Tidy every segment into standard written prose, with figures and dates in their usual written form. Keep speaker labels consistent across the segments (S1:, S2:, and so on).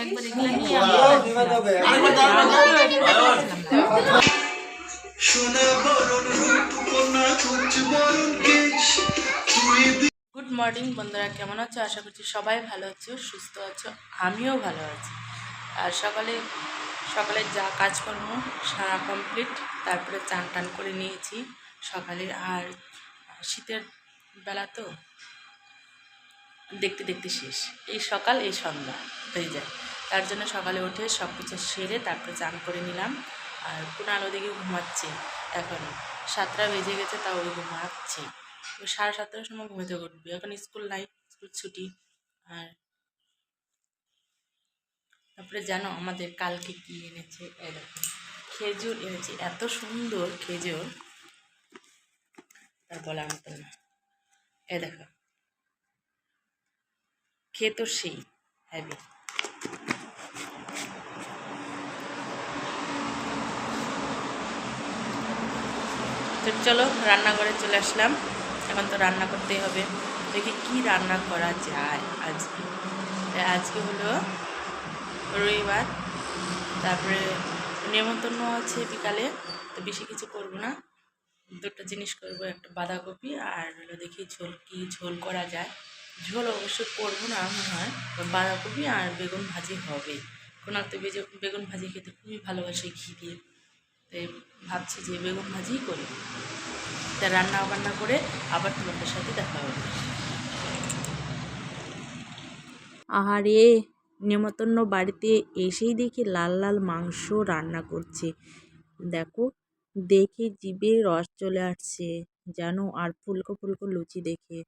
S1: একবার এগুলো নিয়ে গুড মর্নিং বন্ধুরা, কেমন আছো? আশা করছি সবাই ভালো আছো, সুস্থ আছো, আমিও ভালো আছি। আর সকালে যা কাজকর্ম সারা কমপ্লিট, তারপরে চান টান করে নিয়েছি সকালে। আর শীতের বেলা তো দেখতে দেখতে শেষ, এই সকাল এই সন্ধ্যা হয়ে যায়। তার জন্য সকালে উঠে সব কিছু সেরে তারপরে চান করে নিলাম। আর কুনাল ওদিকে ঘুমাচ্ছে, এখন 7টা বেজে গেছে, তাও ওই ঘুমাচ্ছে। ওই 7:30টার সময় ঘুমাতে উঠবে, এখন স্কুল নাই, স্কুল ছুটি। আর তারপরে জানো আমাদের কালকে কি এনেছে? এই দেখো, খেজুর এনেছে, এত সুন্দর খেজুর তার বলার মতো না। এ দেখো, খেয়ে তো সেই হ্যাভি। তো চলো রান্নাঘরে চলে আসলাম, এখন তো রান্না করতেই হবে। দেখি কি রান্না করা যায় আজকে হলো রবিবার, তারপরে নেমন্তন্ন আছে বিকালে, তো বেশি কিছু করব না, দুটো জিনিস করব, একটা বাঁধাকপি আর হলো দেখি ঝোল করা যায়। ঝোল অবশ্য করবো না মনে হয়, বাঁধাকপি আর বেগুন ভাজি হবে। কোনো তো বেগুন ভাজি খেতে খুবই ভালোবাসে ঘি দিয়ে, তাই ভাবছি যে বেগুন ভাজিই করি। তা রান্না বান্না করে আবার তোমাদের সাথে দেখা হবে। আহারে, নেমন্তন্ন বাড়িতে এসেই দেখি লাল লাল মাংস রান্না করছে। দেখো, দেখে জিভে রস চলে আসছে জানো, আর ফুলকো ফুলকো লুচি দেখে।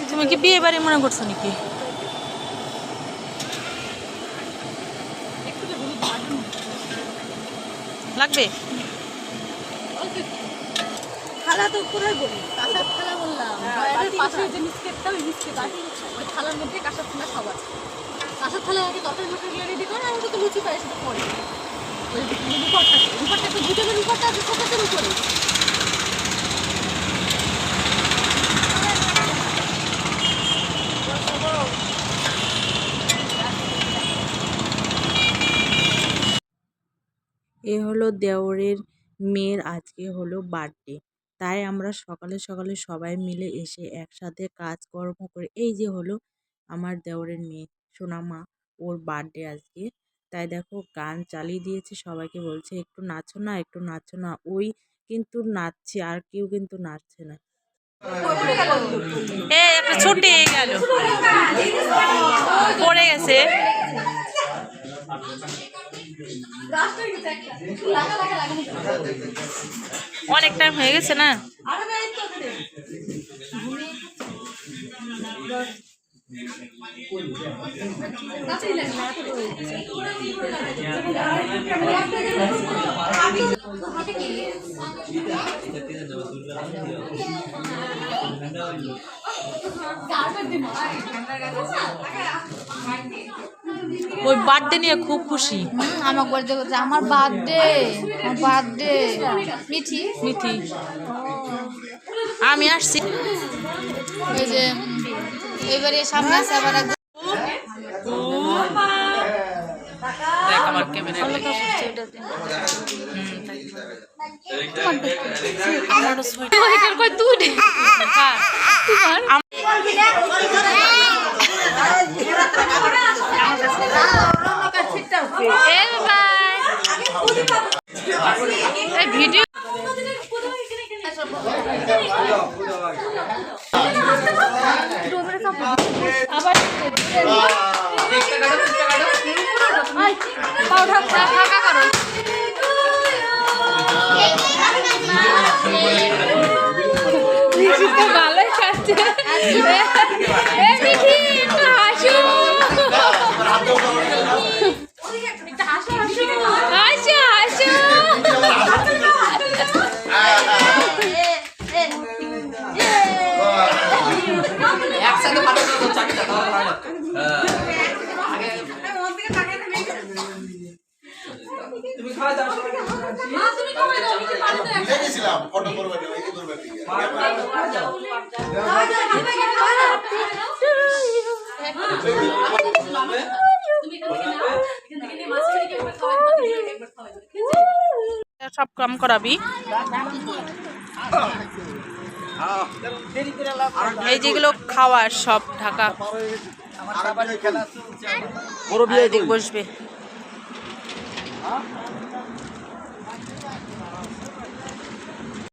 S1: তুমি কি বিয়ে বাড়ি মনে করছো নাকি? লাগবে
S2: থালা তো পুরোই বলি, কাঁসার থালা বললাম, পাশে যে মিসকেটটা, ওই মিসকেট ওই থালার মধ্যে কাঁসার থালা সব আছে। কাঁসার থালা আগে তরকারি মশলা রেডি করে, আমি তো লুচি পাই সেটা পরে। ওই রুপারটা তো দুজনের রুপারটা আছে শোকেসের উপরে।
S1: এ হলো দেওরের মেয়ের আজকে হলো বার্থডে, তাই আমরা সকালে সকালে সবাই মিলে এসে একসাথে কাজকর্ম করে, এই যে হলো আমার দেওরের মেয়ে সোনামা, ওর বার্থডে আজকে। তাই দেখো গান চালিয়ে দিয়েছে, সবাইকে বলছে একটু নাচো না, একটু নাচো না। ওই কিন্তু নাচছে, আর কেউ কিন্তু নাচছে না। একটা ছুটে গেল, পড়ে গেছে। অনেক টাইম হয়ে গেছে না? ওই বার্থডে নিয়ে খুব খুশি।
S2: আমার বার্থডে করছে, আমার বার্থডে মিঠি
S1: মিঠি, আমি আসছি।
S2: এই যে এবারে সামনে আছে আবার
S1: দেখ আমার ক্যামেরা ভিডিও
S2: আবার পাউডার ফাঁকা করো। ভালোই খাচ্ছে। একসাথে তুমি কমাই দাও, আমি কি পারি তো
S3: ভুলে গেছিলাম ফটো করবে না, এই করবে না।
S2: তুমি এখান থেকে নাও, এখান থেকে নিয়ে মাঝখানে একবার খাওয়াই দাও, তুমি একবার খাওয়াই দাও, ঠিক আছে?
S1: সব কাম করাবি। এই যেগুলো খাওয়ার সব ঢাকা বসবে।